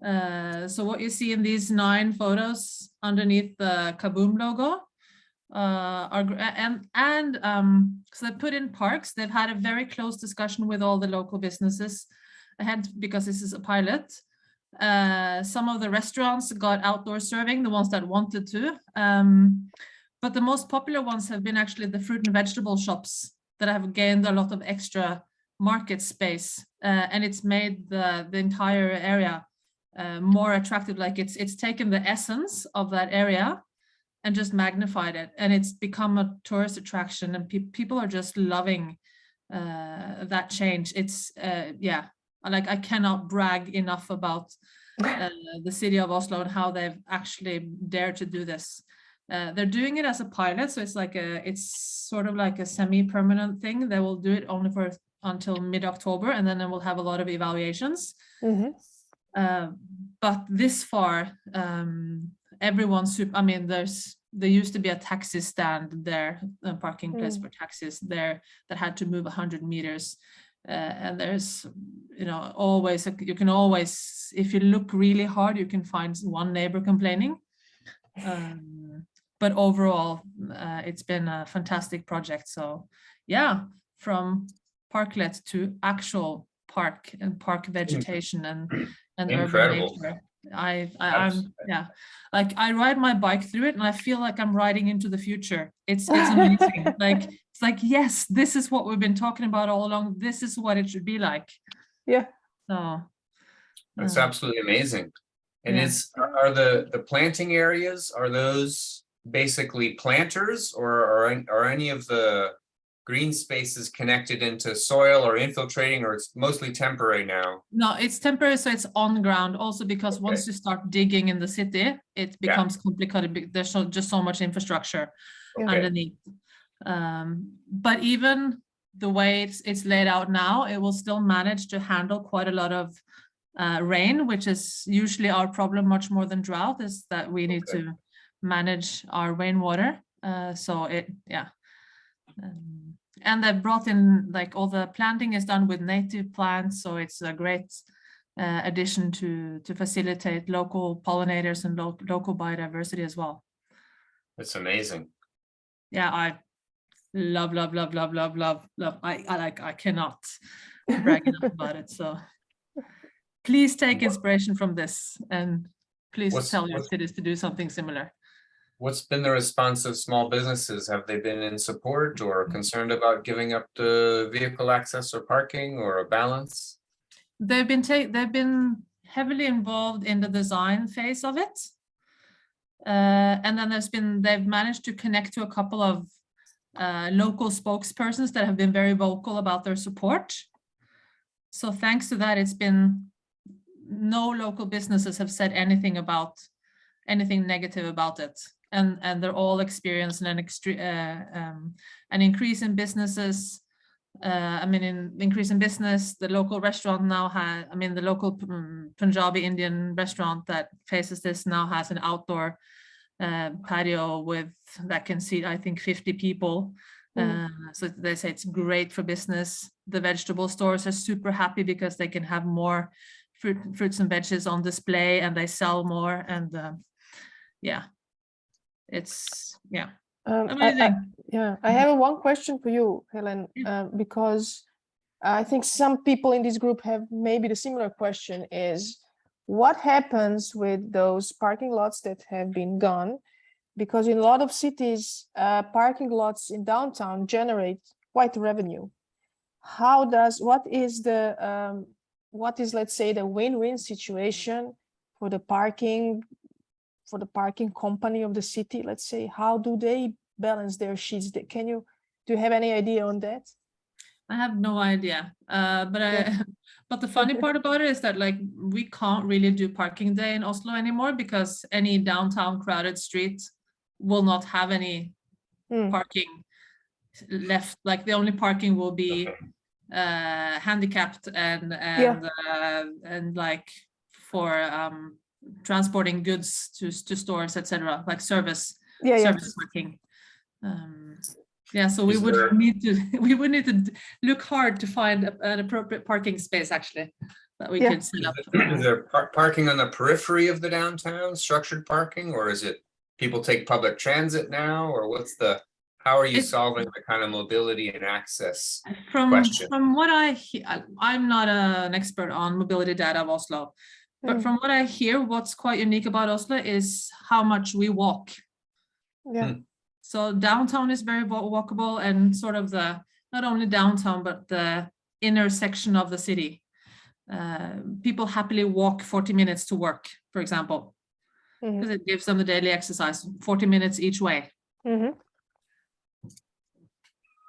W: So what you see in these 9 photos underneath the Kaboom logo so they put in parks. They've had a very close discussion with all the local businesses ahead because this is a pilot. Some of the restaurants got outdoor serving, the ones that wanted to. But the most popular ones have been actually the fruit and vegetable shops that have gained a lot of extra market space. And it's made the entire area more attractive. Like it's taken the essence of that area and just magnified it. And it's become a tourist attraction, and people are just loving that change. It's, yeah, like I cannot brag enough about the city of Oslo and how they've actually dared to do this. They're doing it as a pilot, so it's sort of like a semi-permanent thing. They will do it only until mid-October, and then they will have a lot of evaluations. But this far, everyone's I mean, there used to be a taxi stand there, a parking place for taxis there that had to move 100 meters. And there's, always, you can always, if you look really hard, you can find one neighbor complaining. But overall, it's been a fantastic project. So yeah, from parklet to actual park and park vegetation and
B: Incredible.
W: urban nature. I'm yeah, like I ride my bike through it and I feel like I'm riding into the future. It's amazing. It's like, yes, this is what we've been talking about all along. This is what it should be like.
F: Yeah.
W: So
B: that's absolutely amazing. And
W: yeah.
B: are the planting areas, are those basically planters, or are any of the green spaces connected into soil or infiltrating, or it's mostly temporary now?
W: No, it's temporary, so it's on ground. Also, because once you start digging in the city, it becomes complicated. There's just so much infrastructure underneath. But even the way it's laid out now, it will still manage to handle quite a lot of rain, which is usually our problem much more than drought, is that we need to manage our rainwater. And they've brought in, like, all the planting is done with native plants, so it's a great addition to facilitate local pollinators and local biodiversity as well.
B: It's amazing.
W: Yeah, I love. I cannot brag enough about it. So please take inspiration from this, and please tell your cities to do something similar.
B: What's been the response of small businesses? Have they been in support or concerned about giving up the vehicle access or parking, or a balance?
W: They've been heavily involved in the design phase of it. And then they've managed to connect to a couple of local spokespersons that have been very vocal about their support. So thanks to that, no local businesses have said anything negative about it. And they're all experiencing an increase in businesses. Increase in business. The local restaurant now the local Punjabi Indian restaurant that faces this now has an outdoor patio that can seat, I think, 50 people. So they say it's great for business. The vegetable stores are super happy because they can have more fruits and veggies on display, and they sell more. And amazing.
F: I have one question for you, Helen, because I think some people in this group have maybe the similar question is, what happens with those parking lots that have been gone? Because in a lot of cities, parking lots in downtown generate quite revenue. What is, let's say, the win-win situation for the parking company of the city? Let's say, how do they balance their sheets? Do you have any idea on that?
W: I have no idea. But the funny part about it is that, like, we can't really do parking day in Oslo anymore because any downtown crowded street will not have any parking left. Like, the only parking will be handicapped and like for transporting goods to stores, etc., like service parking. Yeah, so we
B: Is
W: would
B: there-
W: need to look hard to find an appropriate parking space actually that we could set up.
B: Is there parking on the periphery of the downtown, structured parking, or is it people take public transit now, or how are you solving the kind of mobility and access question?
W: From what I'm not an expert on mobility data of Oslo, but from what I hear, what's quite unique about Oslo is how much we walk.
F: Yeah.
W: So downtown is very walkable, and sort of not only downtown, but the intersection of the city. People happily walk 40 minutes to work, for example, because it gives them the daily exercise, 40 minutes each way.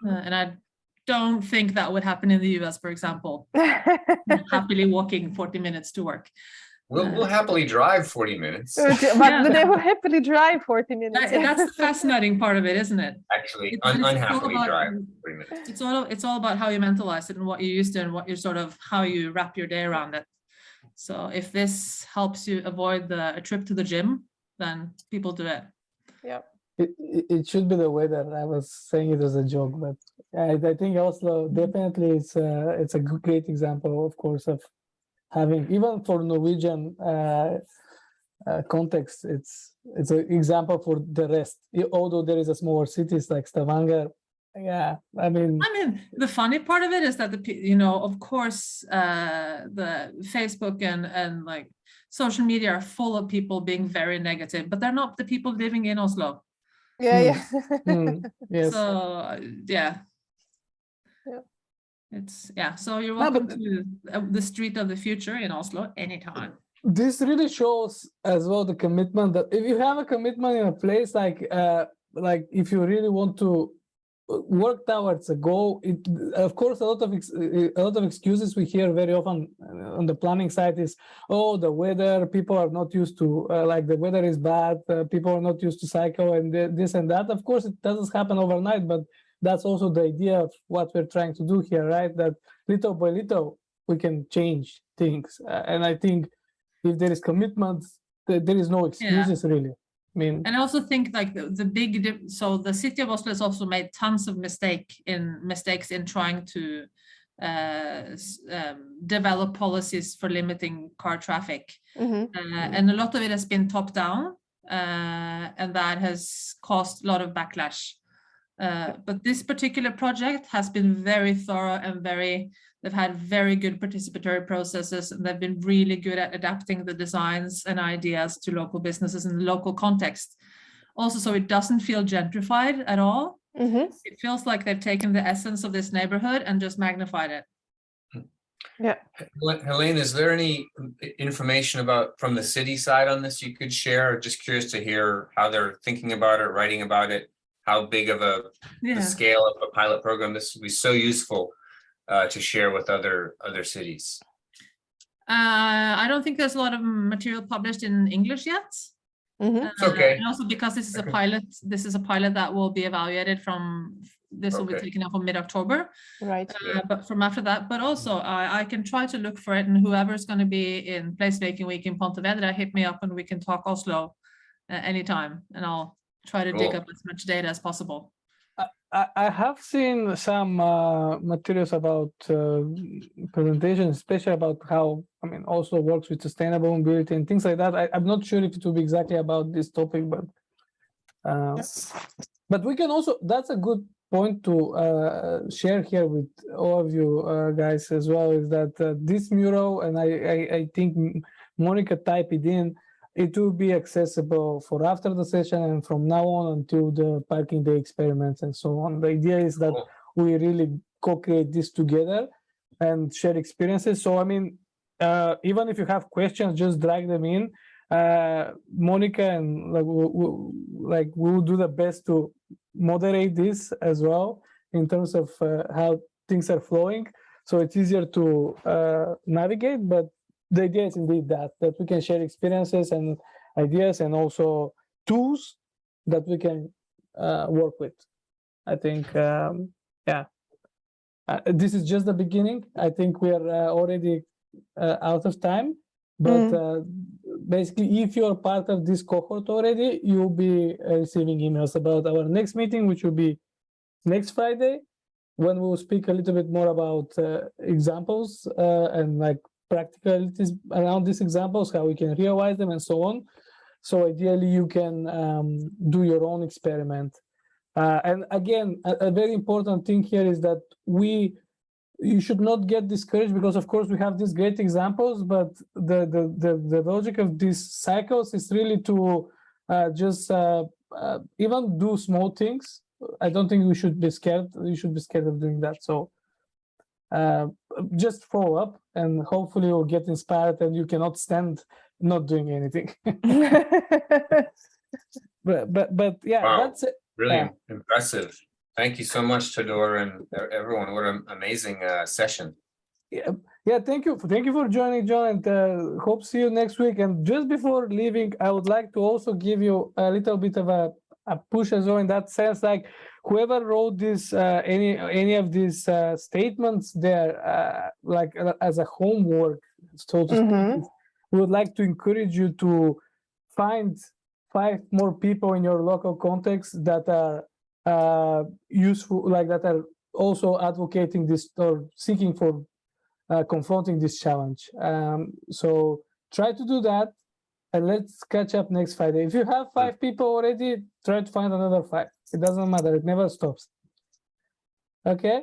W: And I don't think that would happen in the US, for example. Happily walking 40 minutes to work.
B: We'll happily drive 40 minutes.
F: But they will happily drive 40 minutes.
W: That's the fascinating part of it, isn't it?
B: Actually, unhappily drive 40 minutes.
W: It's all about how you mentalize it and what you're used to and what you how you wrap your day around it. So if this helps you avoid a trip to the gym, then people do it.
F: Yeah.
A: It should be the weather. I was saying it as a joke, but I think Oslo definitely it's a great example, of course, of having, even for Norwegian context, it's an example for the rest. Although there is a smaller cities like Stavanger, yeah, I mean,
W: the funny part of it is that of course, the Facebook and like social media are full of people being very negative, but they're not the people living in Oslo.
F: Yeah.
A: Yes.
W: So yeah. So you're welcome to the street of the future in Oslo anytime.
A: This really shows as well the commitment that if you have a commitment in a place like if you really want to work towards a goal, of course a lot of excuses we hear very often on the planning side is, oh, the weather, people are not used to like the weather is bad, people are not used to cycle and this and that. Of course it doesn't happen overnight, but that's also the idea of what we're trying to do here, right? That little by little we can change things, and I think if there is commitment, there is no excuses really. I mean,
W: and I also think like so the city of Oslo has also made tons of mistakes in trying to develop policies for limiting car traffic, and a lot of it has been top down, and that has caused a lot of backlash. But this particular project has been very thorough and they've had very good participatory processes, and they've been really good at adapting the designs and ideas to local businesses in the local context. Also, so it doesn't feel gentrified at all. It feels like they've taken the essence of this neighborhood and just magnified it.
F: Yeah.
B: Helene, is there any information from the city side on this you could share? Just curious to hear how they're thinking about it, writing about it, how big of the scale of a pilot program. This would be so useful to share with other cities.
W: I don't think there's a lot of material published in English yet.
B: It's okay.
W: And also because this is a pilot that will be evaluated will be taken up from mid-October.
F: Right.
W: But from after that, but also I can try to look for it, and whoever's going to be in Placemaking Week in Pontiac, hit me up and we can talk Oslo anytime, and I'll try to dig up as much data as possible.
A: I have seen some materials about presentations, especially about how, Oslo works with sustainable mobility and things like that. I'm not sure if it will be exactly about this topic, but we can also, that's a good point to share here with all of you guys as well, is that this mural, and I think Monica typed it in, it will be accessible for after the session and from now on until the parking day experiments and so on. The idea is that we really co-create this together and share experiences. So, even if you have questions, just drag them in. Monica and we will do the best to moderate this as well in terms of how things are flowing. So it's easier to navigate, but the idea is indeed that we can share experiences and ideas and also tools that we can work with. I think, this is just the beginning. I think we are already out of time, but basically, if you're part of this cohort already, you'll be receiving emails about our next meeting, which will be next Friday, when we'll speak a little bit more about examples and like practicalities around these examples, how we can realize them and so on. So ideally, you can do your own experiment. And again, a very important thing here is that you should not get discouraged, because of course we have these great examples, but the logic of these cycles is really to just even do small things. I don't think we should be scared. You should be scared of doing that. So just follow up, and hopefully you'll get inspired and you cannot stand not doing anything. but yeah,
B: Wow.
A: that's it.
B: Really impressive. Thank you so much, Todor, and everyone. What an amazing session.
A: Yeah, thank you for joining, John, and hope to see you next week. And just before leaving, I would like to also give you a little bit of a push as well, in that sense, like whoever wrote this, any of these statements there, like as a homework, so to speak, we would like to encourage you to find 5 more people in your local context that are useful, like that are also advocating this or seeking for confronting this challenge. So try to do that, and let's catch up next Friday. If you have 5 people already, try to find another 5. It doesn't matter, it never stops. Okay,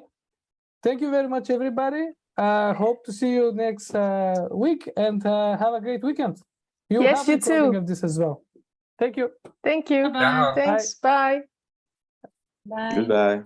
A: thank you very much, everybody. Hope to see you next week, and have a great weekend. You
F: Yes,
A: have
F: you
A: recording
F: too.
A: of this as well. Thank you.
F: Thank you.
B: Bye.
F: Thanks. Bye.
A: Bye.
C: Goodbye.